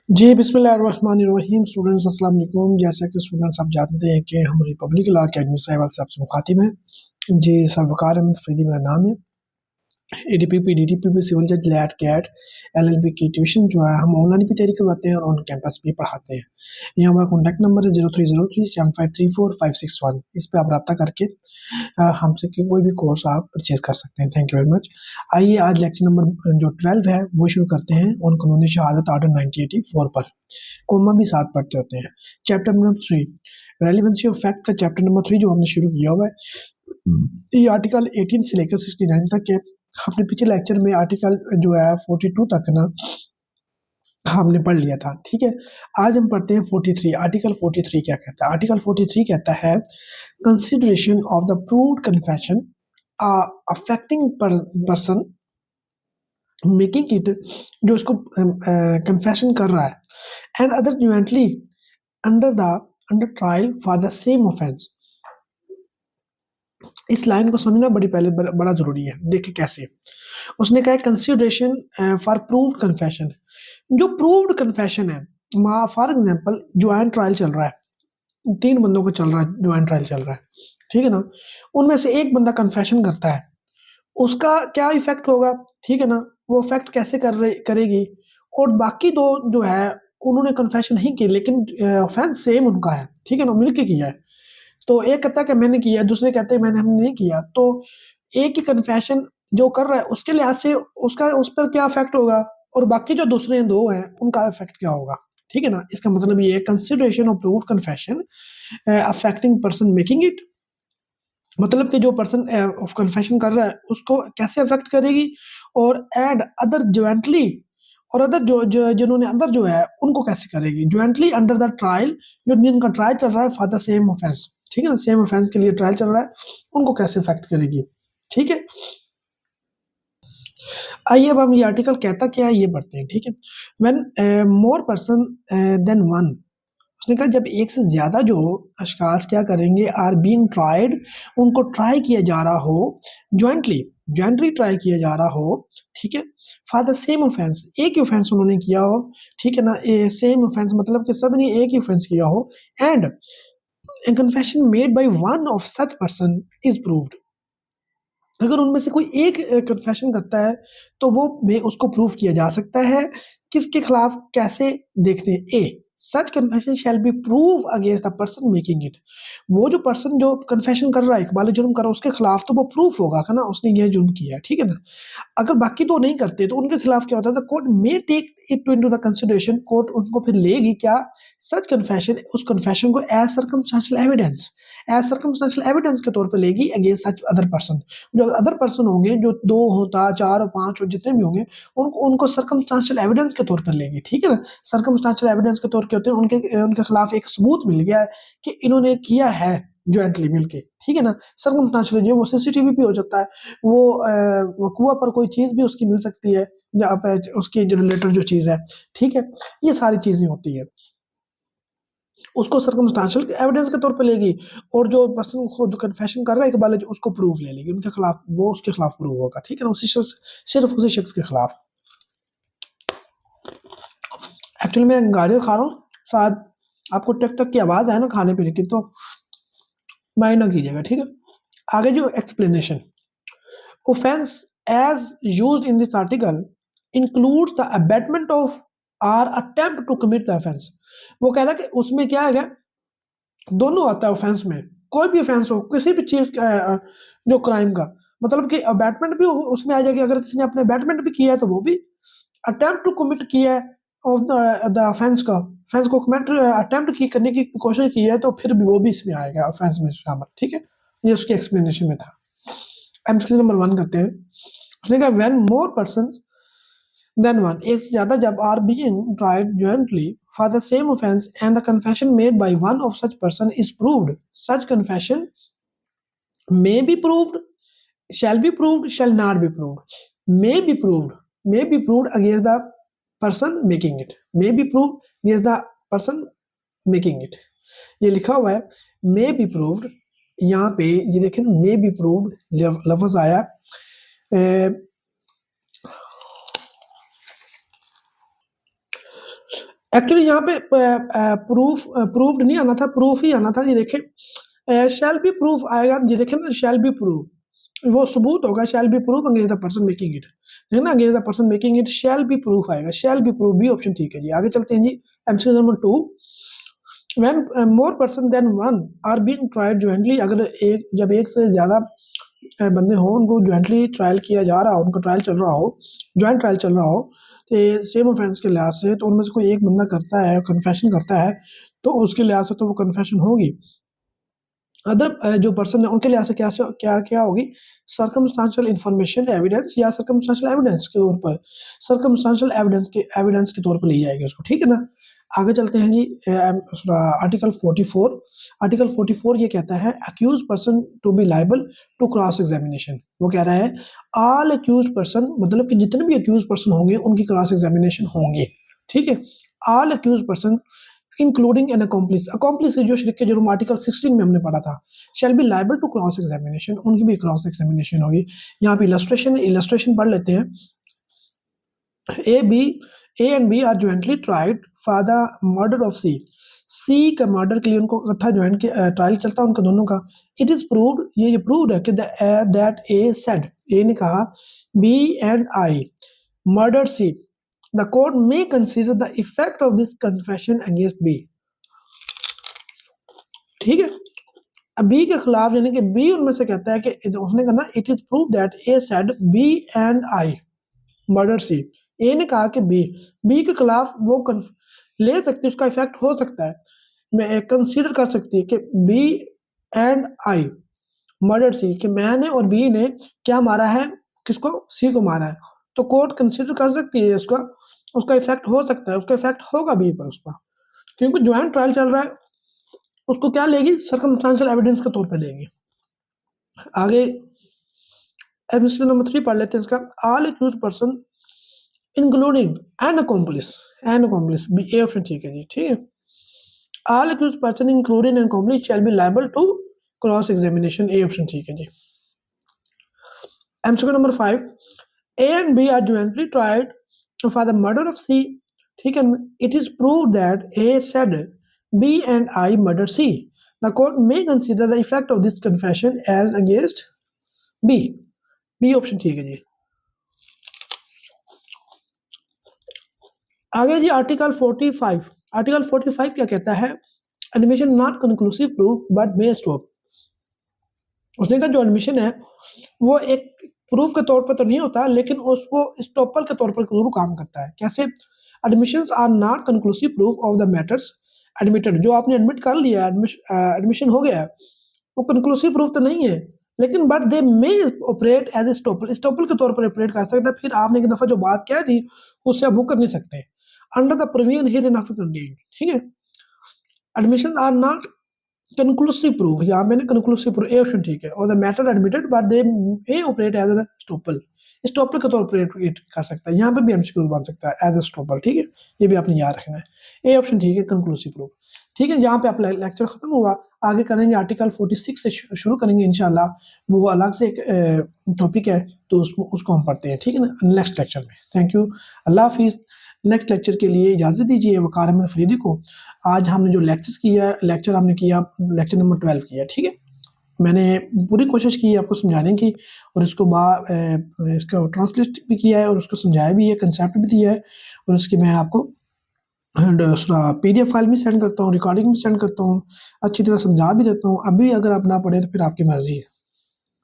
जी, बिस्मिल्लाहिर्रहमानिर्रहीम। स्टूडेंट्स अस्सलाम वालेकुम। जैसा कि स्टूडेंट्स आप जानते हैं कि हम रिपब्लिक लॉ अकेडमी साहिवाल से आपसे मुखातिब हैं। जी, सल्फ़कार अहमद फरीदी मेरा नाम है। एडीपीपी, डीडीपीपी, सिविल जज, लैट, कैट, एलएलबी की ट्यूशन जो है हम ऑनलाइन भी तैयारी करवाते हैं और ऑन कैंपस भी पढ़ाते हैं। ये हमारा कॉन्टैक्ट नंबर है 03037534 इस पे आप राब्ता करके हमसे कोई भी कोर्स आप परचेज़ कर सकते हैं। Thank you very much. आइए आज लेक्चर नंबर जो 12 है वो शुरू करते हैं ऑन कानूनी शहादत आर्डर 1984 पर। कोमा भी साथ पढ़ते होते हैं। Chapter number 3 relevancy of fact का चैप्टर नंबर 3 जो हमने शुरू किया हुआ है। ये आर्टिकल 18 से लेकर 69 तक है। हमने पिछले लेक्चर में आर्टिकल जो है 42 तक ना हमने पढ़ लिया था, ठीक है। आज हम पढ़ते हैं 43। आर्टिकल 43 क्या कहता है? आर्टिकल 43 कहता है consideration of the proved confession affecting person making it, जो इसको कन्फेशन कर रहा है and other jointly under trial for the same offence. इस लाइन को समझना बड़ा जरूरी है। देखिए कैसे उसने कहा कंसिडरेशन फॉर प्रूव्ड कन्फेशन। जो प्रूव्ड कन्फेशन है, फॉर एग्जांपल ज्वाइंट ट्रायल चल रहा है, 3 बंदों का चल रहा है, ज्वाइंट ट्रायल चल रहा है, ठीक है ना। उनमें से एक बंदा कन्फेशन करता है, उसका क्या इफेक्ट होगा, ठीक है ना। वो इफेक्ट कैसे करेगी, और बाकी दो जो है उन्होंने कन्फेशन नहीं की लेकिन ऑफेंस सेम उनका है, ठीक है ना, मिलके किया है। तो एक कहता है कि मैंने किया, दूसरे कहते हैं हमने नहीं किया। तो एक ही कन्फेशन जो कर रहा है उसके लिहाज से उसका उस पर क्या इफेक्ट होगा, और बाकी जो दूसरे दो हैं उनका इफेक्ट क्या होगा, ठीक है ना। इसका मतलब ये है consideration of proved confession affecting person making it, मतलब कि जो पर्सन ऑफ कन्फेशन कर रहा है उसको कैसे अफेक्ट करेगी, और एड अदर ज्वाइंटली, और अदर जिन्होंने अंदर जो है उनको कैसे करेगी, ज्वाइंटली अंडर द ट्रायल, जो जिनका ट्रायल चल रहा है फॉर द सेम ऑफेंस, ठीक है ना, सेम ऑफेंस के लिए ट्रायल चल रहा है, उनको कैसे अफेक्ट करेगी, ठीक है। आइए अब हम ये आर्टिकल कहता क्या है ये पढ़ते हैं, ठीक है। When more person than one, उसने कहा जब एक से ज़्यादा जो अशखास क्या करेंगे, आर बीइंग ट्राइड, उनको ट्राई किया जा रहा हो, जॉइंटली ट्राई किया जा रहा हो, ठीक है, फॉर द सेम ऑफेंस, एक ही ऑफेंस उन्होंने किया हो, ठीक है ना। सेम ऑफेंस मतलब कि सब ने एक ही ऑफेंस किया हो, and A confession made by one of such person is proved. अगर उनमें से कोई एक कन्फेशन करता है तो वो में उसको प्रूफ किया जा सकता है। किसके खिलाफ, कैसे, देखते हैं। A such confession shall be proved against the person making it. वो जो पर्सन जो कन्फेशन कर रहा है, इकबाल जुर्म कर रहा है, उसके खिलाफ तो वो प्रूफ होगा कि ना उसने ये जुर्म किया, ठीक है ना। अगर बाकी दो नहीं करते तो उनके खिलाफ क्या होता है, the court may take it into the consideration, court उनको फिर लेगी क्या, सच कन्फेशन, उस कन्फेशन को as circumstantial evidence, as circumstantial evidence के तौर पे लेगी अगेंस्ट सच अदर पर्सन। जो अदर पर्सन होंगे, जो 2 होता 4 और 5 और जितने भी होंगे, उनको उनको सर्कमस्टेंशियल एविडेंस के तौर पर लेगी, ठीक है ना। सर्कमस्टेंशियल एविडेंस के तौर के होते हैं, उनके खिलाफ एक सबूत मिल गया है कि इन्होंने किया है जॉइंटली मिलके, ठीक है ना। सर्कमस्टेंशियल जो वो सीसीटीवी भी हो सकता है, वो वकूआ पर कोई चीज़ भी उसकी मिल सकती है, जहाँ पे उसकी जो रिलेटेड जो चीज़ है, ठीक है। ये सारी चीज़ें होती है, उसको सर्कमस्टेंशियल एविडेंस के तौर पे लेगी, और जो पर्सन खुद कन्फेशन कर रहा है इकबाल उसको प्रूफ ले लेगी उनके खिलाफ, वो उसके खिलाफ प्रूव होगा, ठीक है ना, उसी शख्स, सिर्फ उसी शख्स के खिलाफ। एक्चुअली मैं गाजर खा रहा हूँ, शायद आपको टक टक की आवाज़ है ना खाने पीने की, तो माइंड ना कीजिएगा, ठीक है। आगे जो explanation, offense as used in this article includes the abetment of or attempt to commit the offense। वो कह रहा है कि उसमें क्या है, दोनों आता है ऑफेंस में, कोई भी ऑफेंस हो किसी भी चीज का, जो क्राइम का, मतलब कि अबैटमेंट भी उसमें आ जाएगी। अगर किसी ने अपने अबैटमेंट भी किया है तो वो भी अटेम्प्ट टू कमिट किया है ऑफ द ऑफेंस का, ऑफेंस को कमिट अटेम्प्ट की करने की कोशिश की है, तो फिर भी वो भी इसमें आएगा ऑफेंस में शामिल, ठीक है। ये उसकी एक्सप्लेनेशन में था। एमसीक्यू नंबर 1 करते हैं। उसने कहा when more person than one, एक से ज्यादा जब are being tried jointly for the same offence and the confession made by one of such person is proved, such confession may be proved, shall be proved, shall not be proved, may be proved, may be proved against the person making it, may be proved against the person making it। ये लिखा हुआ है may be proved, यहाँ पे ये देखें may be proved लफ्ज आया, एक्चुअली यहाँ पे प्रूव्ड नहीं आना था, प्रूफ ही आना था। ये देखें शैल बी प्रूफ आएगा, ये देखें ना, शैल बी प्रूफ वो सबूत होगा, shall be proof against the person making it, है ना, against the person making it shall be proof आएगा, shall be proof, B option ठीक है जी। आगे चलते हैं जी, MCQ number 2, when more person than one are being tried jointly, अगर जब एक से ज़्यादा बंदे हों, उनको जॉइंटली ट्रायल किया जा रहा हो, उनका ट्रायल चल रहा हो, जॉइंट ट्रायल चल रहा हो, तो सेम ऑफेंस के लिहाज से, तो उनमें से कोई एक बंदा करता है, कन्फेशन करता है, तो उसके लिहाज से तो वो कन्फेशन होगी। अदर जो पर्सन है उनके लिहाज से क्या क्या होगी, सर्कमस्टांशियल इंफॉर्मेशन एविडेंस या सर्कमस्टांशियल एविडेंस के तौर पर, सर्कमस्टांशियल एविडेंस के तौर पर ली जाएगी उसको, ठीक है ना। आगे चलते हैं जी, आर्टिकल 44, आर्टिकल 44 ये कहता है accused person to be liable to cross examination. वो कह रहा है ऑल अक्यूज पर्सन, मतलब कि जितने भी अक्यूज पर्सन होंगे उनकी क्रॉस एग्जामिनेशन होंगे, ठीक है। All accused person including an accomplice, accomplice जो शरीक के जुर्म आर्टिकल 16 में हमने पढ़ा था, shall be liable to cross examination, उनकी भी क्रॉस एग्जामिनेशन होगी। यहाँ पे इलस्ट्रेशन पढ़ लेते हैं। A and B are jointly tried for the murder of C का मर्डर के लिए उनको इकट्ठा ज्वाइंट ट्रायल चलता है उनका दोनों का। इट इज प्रूव्ड, ये प्रूव्ड है कि दैट ए सेड, ए ने कहा B and I murder C, the court may consider the effect of this confession against B, ठीक है। अब बी के खिलाफ, यानी कि बी उनमें से कहता है कि उसने कहा ना, it is prove that A said B and I murder C, A ने कहा कि बी के खिलाफ वो ले सकती है, उसका इफेक्ट हो सकता है, मैं कंसीडर कर सकती है कि बी एंड आई मर्डर सी, कि मैंने और बी ने क्या मारा है, किसको, सी को मारा है, तो कोर्ट कंसीडर कर सकती है उसका इफेक्ट हो सकता है, उसका इफेक्ट होगा बी पर उसका, क्योंकि ज्वाइंट ट्रायल चल रहा है, उसको क्या लेगी, सर्कमस्टांशियल एविडेंस के तौर पे लेगी। आगे एमसीक्यू नंबर 3 पढ़ लेते हैं इसका, all accused person including an accomplice, B, A option ठीक है जी, ठीक है। All accused person including an accomplice shall be liable to cross examination, A option ठीक है जी। MCQ number 5, A and B are jointly tried for the murder of C, ठीक है। It is proved that A said B and I murder C. The court may consider the effect of this confession as against B. B option ठीक है जी। आगे जी article 45, article 45 क्या कहता है, admission not conclusive proof but may stop. उसने कहा जो एडमिशन है वो एक प्रूफ के तौर पर तो नहीं होता, लेकिन उसको स्टॉपर के तौर पर जरूर काम करता है। कैसे, admissions are not conclusive proof of the matters admitted, जो आपने एडमिट कर लिया, एडमिशन हो गया, वो कंक्लूसिव प्रूफ तो नहीं है, लेकिन but they may operate as a estoppel के तौर पर ऑपरेट कर सकता है। फिर आपने एक दफ़ा जो बात कह दी उससे आप वो कर नहीं सकते, under the provision here in content, ठीक है। Admission are not conclusive proof, यहाँ मैंने कंक्लूसिव प्रूफ, ए ऑप्शन ठीक है, और the matter admitted but they may operate as a estoppel के तौर पर ऑपरेट कर सकता है। यहाँ पे भी एमसीक्यू बन सकता है एज ए स्टॉपल, ठीक है, ये भी आपने याद रखना है। ए ऑप्शन ठीक है, कंक्लूसिव प्रूफ, ठीक है। जहाँ पे आप लेक्चर खत्म हुआ, आगे करेंगे आर्टिकल 46 से शुरू करेंगे इंशाल्लाह, वो अलग से एक टॉपिक है, तो उसको हम पढ़ते हैं, ठीक है ना, नेक्स्ट लेक्चर में। थैंक यू, अल्लाह हाफिज़। नेक्स्ट लेक्चर के लिए इजाज़त दीजिए वकार अहमद फरीदी को। आज हमने जो लेक्चर हमने किया, लेक्चर नंबर 12 किया, ठीक है। मैंने पूरी कोशिश की है आपको समझाने की, और इसको इसका ट्रांसलेट भी किया है, और उसको समझाया भी है, कंसेप्ट भी दिया है, और उसकी मैं आपको PDF फाइल भी सेंड करता हूँ, रिकॉर्डिंग भी सेंड करता हूँ, अच्छी तरह समझा भी देता हूँ। अभी अगर आप ना पढ़े तो फिर आपकी मर्ज़ी है।